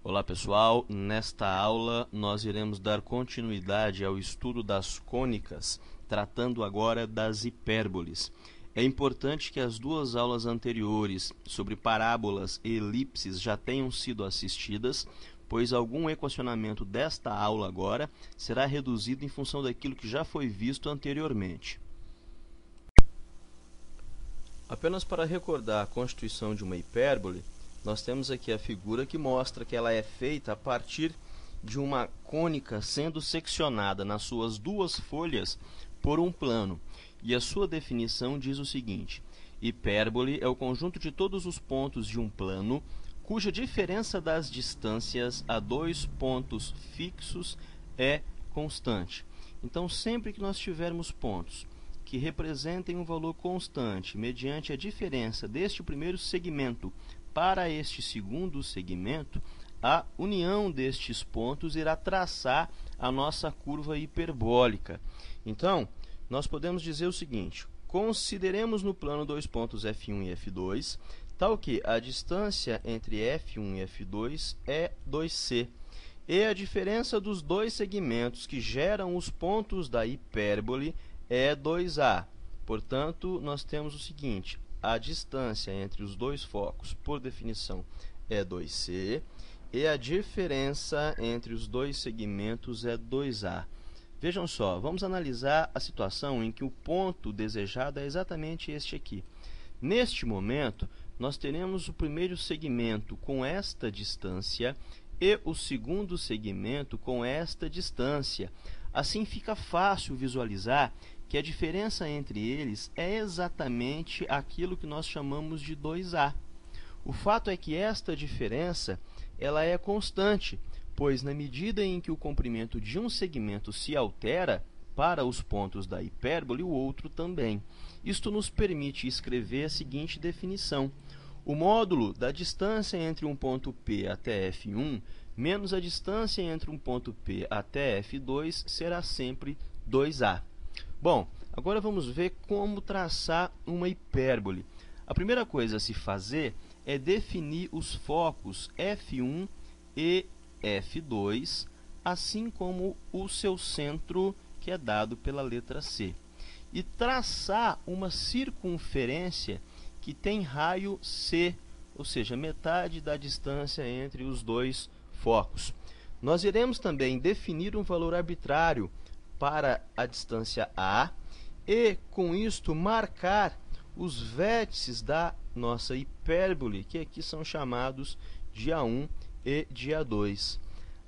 Olá pessoal, nesta aula nós iremos dar continuidade ao estudo das cônicas, tratando agora das hipérboles. É importante que as duas aulas anteriores sobre parábolas e elipses já tenham sido assistidas, pois algum equacionamento desta aula agora será reduzido em função daquilo que já foi visto anteriormente. Apenas para recordar a constituição de uma hipérbole, nós temos aqui a figura que mostra que ela é feita a partir de uma cônica sendo seccionada nas suas duas folhas por um plano. E a sua definição diz o seguinte: hipérbole é o conjunto de todos os pontos de um plano cuja diferença das distâncias a dois pontos fixos é constante. Então, sempre que nós tivermos pontos que representem um valor constante mediante a diferença deste primeiro segmento para este segundo segmento, a união destes pontos irá traçar a nossa curva hiperbólica. Então, nós podemos dizer o seguinte: consideremos no plano dois pontos F1 e F2, tal que a distância entre F1 e F2 é 2C, e a diferença dos dois segmentos que geram os pontos da hipérbole é 2A. Portanto, nós temos o seguinte: a distância entre os dois focos, por definição, é 2C, e a diferença entre os dois segmentos é 2A. Vejam só, vamos analisar a situação em que o ponto desejado é exatamente este aqui. Neste momento, nós teremos o primeiro segmento com esta distância e o segundo segmento com esta distância. Assim fica fácil visualizar que a diferença entre eles é exatamente aquilo que nós chamamos de 2A. O fato é que esta diferença ela é constante, pois na medida em que o comprimento de um segmento se altera para os pontos da hipérbole, o outro também. Isto nos permite escrever a seguinte definição: o módulo da distância entre um ponto P até F1 menos a distância entre um ponto P até F2 será sempre 2A. Bom, agora vamos ver como traçar uma hipérbole. A primeira coisa a se fazer é definir os focos F1 e F2, assim como o seu centro, que é dado pela letra C. E traçar uma circunferência que tem raio C, ou seja, metade da distância entre os dois focos. Nós iremos também definir um valor arbitrário para a distância A e, com isto, marcar os vértices da nossa hipérbole, que aqui são chamados de A1 e de A2.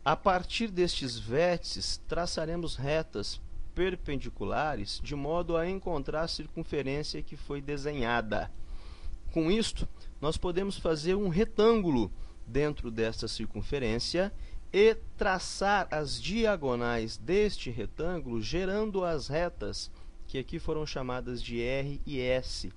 A partir destes vértices, traçaremos retas perpendiculares de modo a encontrar a circunferência que foi desenhada. Com isto, nós podemos fazer um retângulo dentro desta circunferência e traçar as diagonais deste retângulo, gerando as retas, que aqui foram chamadas de R e S.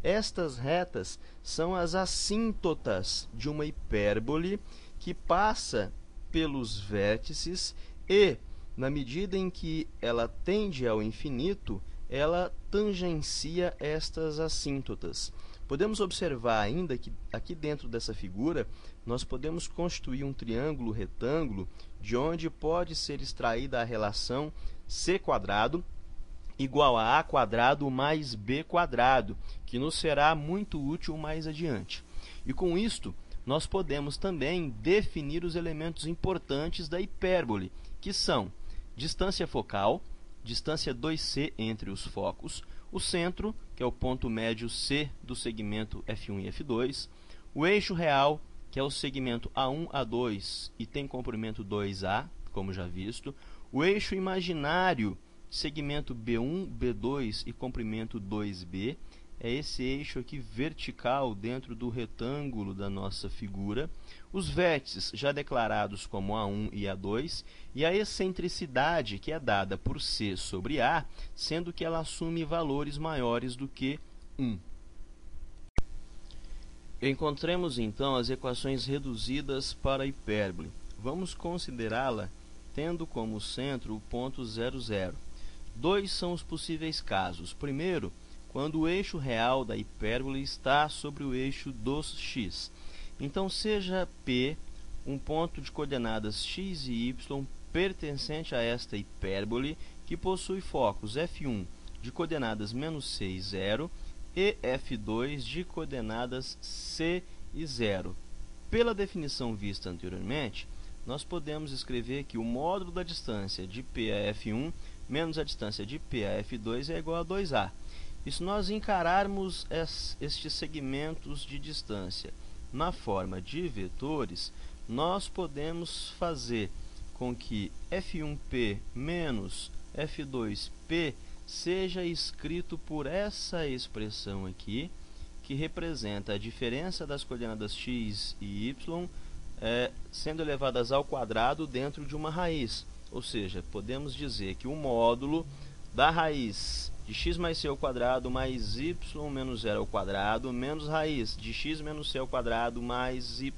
Estas retas são as assíntotas de uma hipérbole que passa pelos vértices e, na medida em que ela tende ao infinito, ela tangencia estas assíntotas. Podemos observar ainda que aqui dentro dessa figura nós podemos constituir um triângulo retângulo de onde pode ser extraída a relação c² igual a a² mais b², que nos será muito útil mais adiante. E com isto, nós podemos também definir os elementos importantes da hipérbole, que são distância focal, distância 2C entre os focos, o centro, que é o ponto médio C do segmento F1 e F2, o eixo real, que é o segmento A1, A2 e tem comprimento 2A, como já visto, o eixo imaginário, segmento B1, B2 e comprimento 2B, é esse eixo aqui vertical dentro do retângulo da nossa figura, os vértices já declarados como A1 e A2, e a excentricidade, que é dada por C sobre A, sendo que ela assume valores maiores do que 1. Encontremos então as equações reduzidas para a hipérbole. Vamos considerá-la tendo como centro o ponto 0, 0. Dois são os possíveis casos. Primeiro, quando o eixo real da hipérbole está sobre o eixo dos x. Então, seja P um ponto de coordenadas x e y pertencente a esta hipérbole que possui focos f1 de coordenadas -c e 0 e f2 de coordenadas c e 0. Pela definição vista anteriormente, nós podemos escrever que o módulo da distância de P a F1 menos a distância de P a F2 é igual a 2A. E se nós encararmos estes segmentos de distância na forma de vetores, nós podemos fazer com que F1P menos F2P seja escrito por essa expressão aqui, que representa a diferença das coordenadas x e y sendo elevadas ao quadrado dentro de uma raiz. Ou seja, podemos dizer que o módulo da raiz de x mais c ao quadrado mais y menos 0 ao quadrado menos raiz de x menos c ao quadrado mais y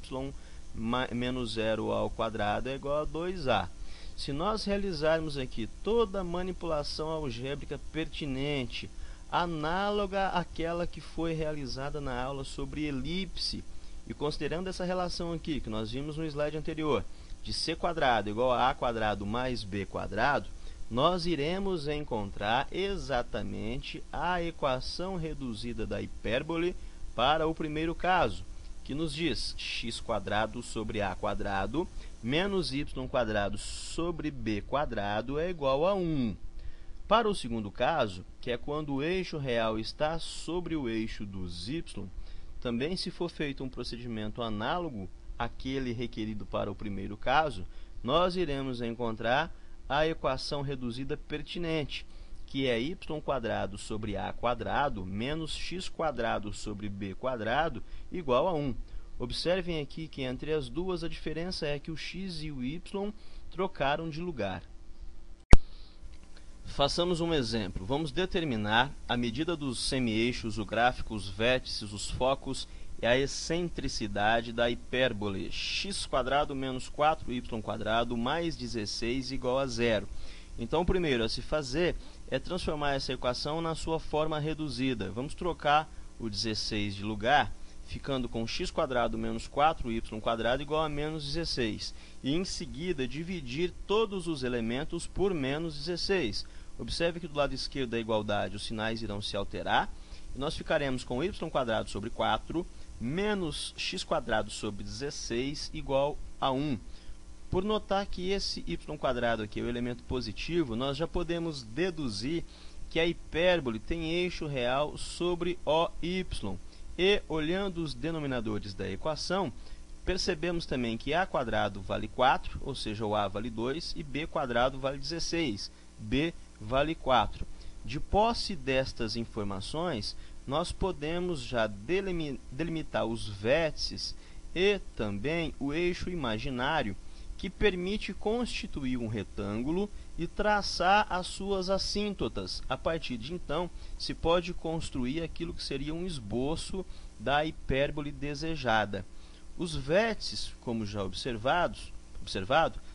menos 0 ao quadrado é igual a 2a. Se nós realizarmos aqui toda a manipulação algébrica pertinente, análoga àquela que foi realizada na aula sobre elipse, e considerando essa relação aqui que nós vimos no slide anterior, de c quadrado igual a a quadrado mais b quadrado, nós iremos encontrar exatamente a equação reduzida da hipérbole para o primeiro caso, que nos diz x quadrado sobre a quadrado menos y quadrado sobre b quadrado é igual a 1. Para o segundo caso, que é quando o eixo real está sobre o eixo dos y, também se for feito um procedimento análogo àquele requerido para o primeiro caso, nós iremos encontrar a equação reduzida pertinente, que é y quadrado sobre a quadrado menos x quadrado sobre b quadrado igual a 1. Observem aqui que entre as duas a diferença é que o x e o y trocaram de lugar. Façamos um exemplo. Vamos determinar a medida dos semi-eixos, o gráfico, os vértices, os focos e a excentricidade da hipérbole x quadrado menos 4y quadrado mais 16 igual a 0. Então, o primeiro a se fazer é transformar essa equação na sua forma reduzida. Vamos trocar o 16 de lugar, ficando com x quadrado menos 4y quadrado igual a menos 16. E, em seguida, dividir todos os elementos por menos 16. Observe que do lado esquerdo da igualdade os sinais irão se alterar. E nós ficaremos com y quadrado sobre 4 menos x quadrado sobre 16 igual a 1. Por notar que esse y quadrado aqui é o elemento positivo, nós já podemos deduzir que a hipérbole tem eixo real sobre OY. E, olhando os denominadores da equação, percebemos também que a quadrado vale 4, ou seja, o a vale 2, e b quadrado vale 16, b vale 4. De posse destas informações, nós podemos já delimitar os vértices e também o eixo imaginário, que permite constituir um retângulo e traçar as suas assíntotas. A partir de então, se pode construir aquilo que seria um esboço da hipérbole desejada. Os vértices, como já observado,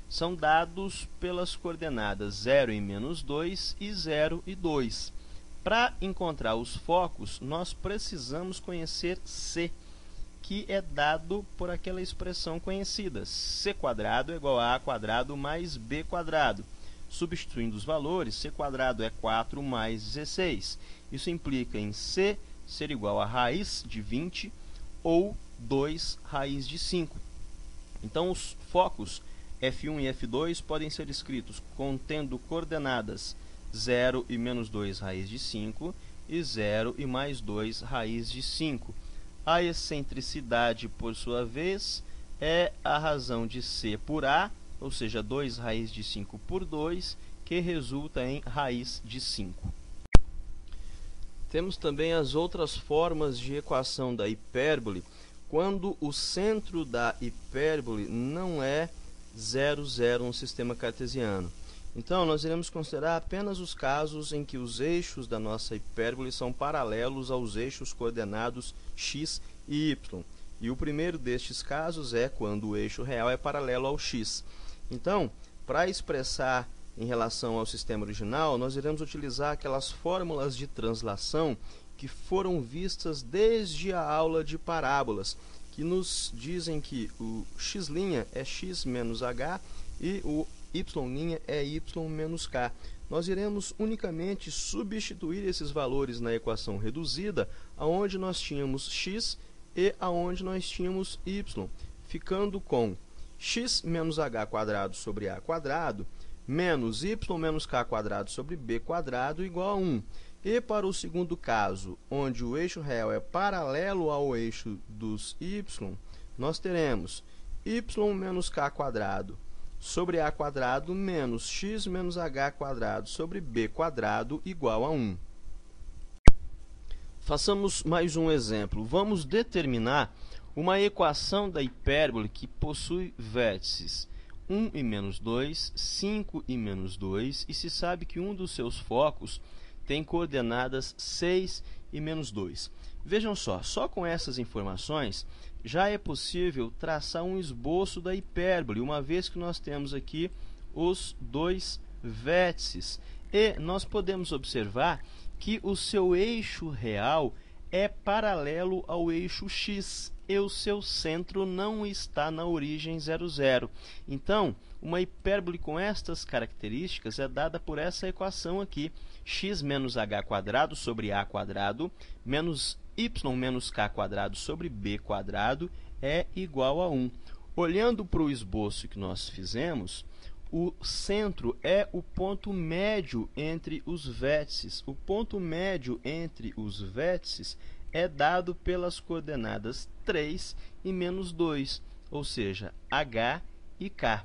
são dados pelas coordenadas 0 e menos 2 e 0 e 2. Para encontrar os focos, nós precisamos conhecer C, que é dado por aquela expressão conhecida, c quadrado é igual a quadrado mais b quadrado. Substituindo os valores, c quadrado é 4 mais 16. Isso implica em c ser igual a raiz de 20 ou 2 raiz de 5. Então, os focos F1 e F2 podem ser escritos contendo coordenadas 0 e menos 2 raiz de 5 e 0 e mais 2 raiz de 5. A excentricidade, por sua vez, é a razão de c por a, ou seja, 2 raiz de 5 por 2, que resulta em raiz de 5. Temos também as outras formas de equação da hipérbole, quando o centro da hipérbole não é 0, 0 no sistema cartesiano. Então, nós iremos considerar apenas os casos em que os eixos da nossa hipérbole são paralelos aos eixos coordenados x e y. E o primeiro destes casos é quando o eixo real é paralelo ao x. Então, para expressar em relação ao sistema original, nós iremos utilizar aquelas fórmulas de translação que foram vistas desde a aula de parábolas, que nos dizem que o x' é x menos h e o y' é y menos k. Nós iremos unicamente substituir esses valores na equação reduzida, aonde nós tínhamos x e aonde nós tínhamos y, ficando com x menos h quadrado sobre a quadrado menos y menos k quadrado sobre b quadrado igual a 1. E para o segundo caso, onde o eixo real é paralelo ao eixo dos y, nós teremos y menos k quadrado sobre a quadrado menos x menos h quadrado sobre b quadrado igual a 1. Façamos mais um exemplo. Vamos determinar uma equação da hipérbole que possui vértices 1 e menos 2, 5 e menos 2, e se sabe que um dos seus focos tem coordenadas 6 e menos 2. Vejam só com essas informações já é possível traçar um esboço da hipérbole, uma vez que nós temos aqui os dois vértices. E nós podemos observar que o seu eixo real é paralelo ao eixo x e o seu centro não está na origem 0, 0. Então, uma hipérbole com estas características é dada por essa equação aqui, x menos h quadrado sobre a quadrado menos y menos k quadrado sobre b quadrado é igual a 1. Olhando para o esboço que nós fizemos, o centro é o ponto médio entre os vértices. O ponto médio entre os vértices é dado pelas coordenadas 3 e menos 2, ou seja, h e k.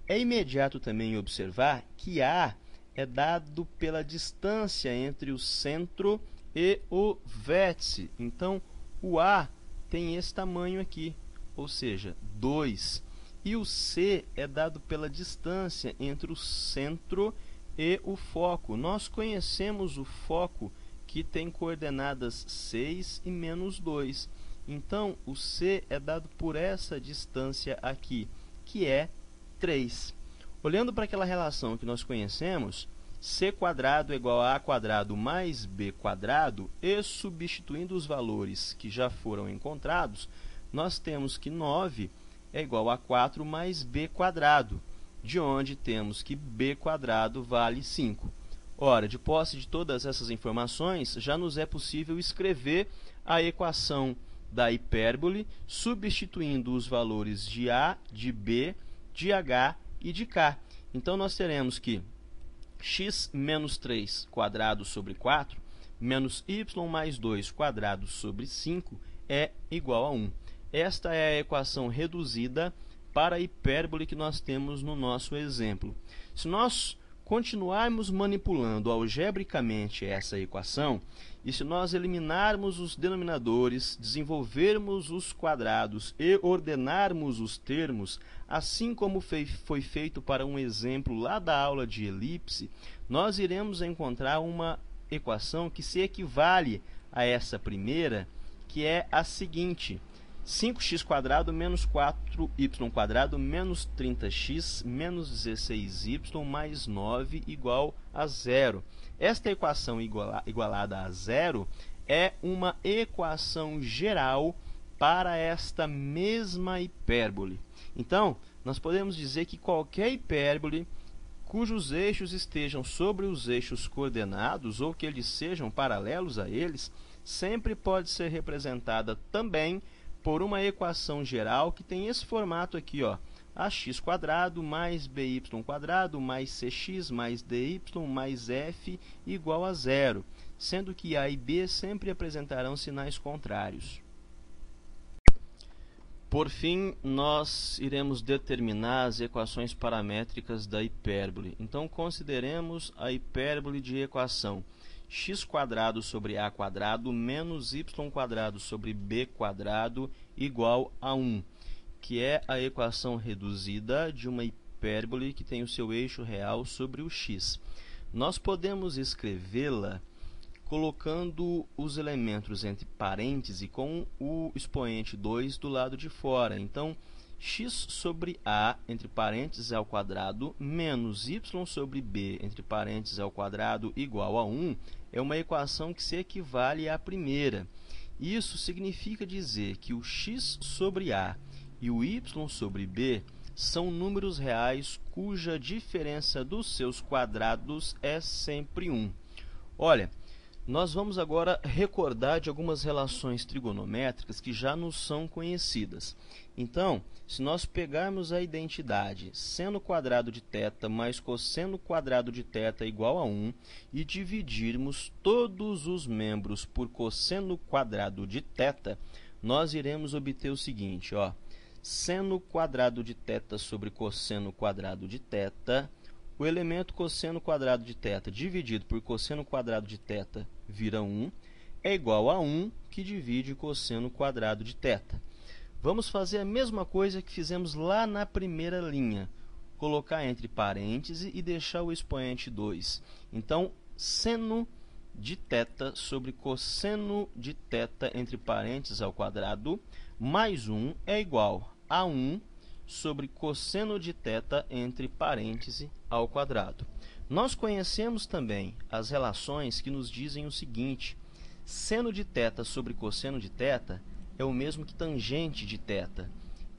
É imediato também observar que A é dado pela distância entre o centro e o vértice. Então, o A tem esse tamanho aqui, ou seja, 2. E o C é dado pela distância entre o centro e o foco. Nós conhecemos o foco que tem coordenadas 6 e menos 2. Então, o C é dado por essa distância aqui, que é 3. Olhando para aquela relação que nós conhecemos, c quadrado é igual a quadrado mais b quadrado, e substituindo os valores que já foram encontrados, nós temos que 9 é igual a 4 mais b quadrado, de onde temos que b quadrado vale 5. Ora, de posse de todas essas informações, já nos é possível escrever a equação da hipérbole, substituindo os valores de a, de b, de h e de k. Então, nós teremos que x menos 3 quadrado sobre 4 menos y mais 2 quadrado sobre 5 é igual a 1. Esta é a equação reduzida para a hipérbole que nós temos no nosso exemplo. Se nós continuarmos manipulando algebricamente essa equação, e se nós eliminarmos os denominadores, desenvolvermos os quadrados e ordenarmos os termos, assim como foi feito para um exemplo lá da aula de elipse, nós iremos encontrar uma equação que se equivale a essa primeira, que é a seguinte: 5x² menos 4y² menos 30x menos 16y mais 9 igual a 0. Esta equação igualada a 0 é uma equação geral para esta mesma hipérbole. Então, nós podemos dizer que qualquer hipérbole cujos eixos estejam sobre os eixos coordenados ou que eles sejam paralelos a eles, sempre pode ser representada também por uma equação geral que tem esse formato aqui, ó, ax² mais by² mais cx mais dy mais f igual a 0, sendo que a e b sempre apresentarão sinais contrários. Por fim, nós iremos determinar as equações paramétricas da hipérbole. Então, consideremos a hipérbole de equação x² sobre a² menos y² sobre b² igual a 1, que é a equação reduzida de uma hipérbole que tem o seu eixo real sobre o x. Nós podemos escrevê-la colocando os elementos entre parênteses com o expoente 2 do lado de fora. Então, x sobre a, entre parênteses, ao quadrado, menos y sobre b, entre parênteses, ao quadrado, igual a 1, é uma equação que se equivale à primeira. Isso significa dizer que o x sobre a e o y sobre b são números reais cuja diferença dos seus quadrados é sempre 1. Olha, nós vamos agora recordar de algumas relações trigonométricas que já nos são conhecidas. Então, se nós pegarmos a identidade seno quadrado de θ mais cosseno quadrado de θ igual a 1 e dividirmos todos os membros por cosseno quadrado de θ, nós iremos obter o seguinte, ó, seno quadrado de θ sobre cosseno quadrado de θ, o elemento cosseno quadrado de θ dividido por cosseno quadrado de θ vira 1, é igual a 1 que divide cosseno quadrado de θ. Vamos fazer a mesma coisa que fizemos lá na primeira linha, colocar entre parênteses e deixar o expoente 2. Então, seno de θ sobre cosseno de θ entre parênteses ao quadrado mais 1 é igual a 1 sobre cosseno de θ entre parênteses ao quadrado. Nós conhecemos também as relações que nos dizem o seguinte: seno de θ sobre cosseno de θ é o mesmo que tangente de θ,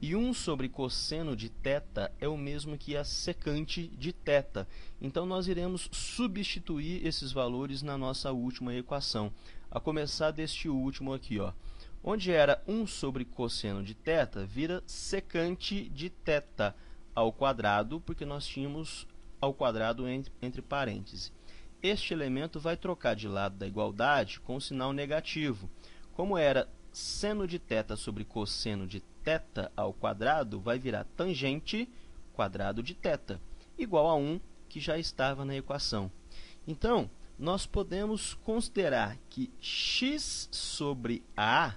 e 1 sobre cosseno de θ é o mesmo que a secante de θ. Então, nós iremos substituir esses valores na nossa última equação, a começar deste último aqui, ó. Onde era 1 sobre cosseno de θ, vira secante de θ ao quadrado, porque nós tínhamos ao quadrado entre parênteses. Este elemento vai trocar de lado da igualdade com o sinal negativo. Como era seno de θ sobre cosseno de θ ao quadrado, vai virar tangente quadrado de θ, igual a 1, que já estava na equação. Então, nós podemos considerar que x sobre a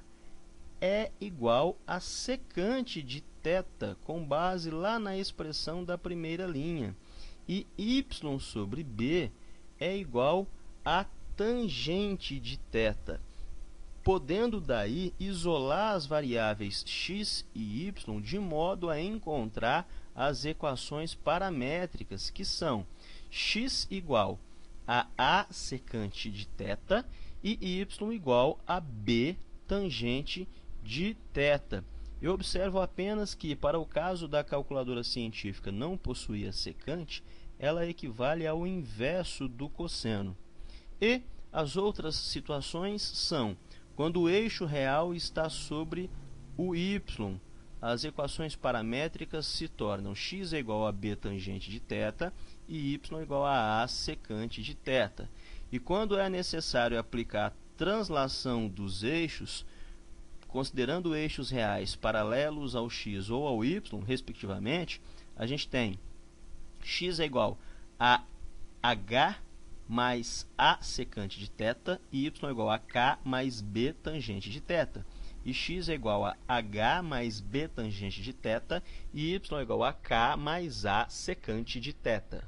é igual a secante de θ, com base lá na expressão da primeira linha. E y sobre b é igual a tangente de θ, podendo daí isolar as variáveis x e y de modo a encontrar as equações paramétricas, que são x igual a secante de θ e y igual a b tangente de θ. Eu observo apenas que, para o caso da calculadora científica não possuir a secante, ela equivale ao inverso do cosseno. E as outras situações são quando o eixo real está sobre o y. As equações paramétricas se tornam x é igual a b tangente de θ e y igual a secante de θ. E quando é necessário aplicar a translação dos eixos, considerando eixos reais paralelos ao x ou ao y, respectivamente, a gente tem x é igual a h mais a secante de θ e y é igual a k mais b tangente de θ. E x é igual a h mais b tangente de θ e y é igual a k mais a secante de θ.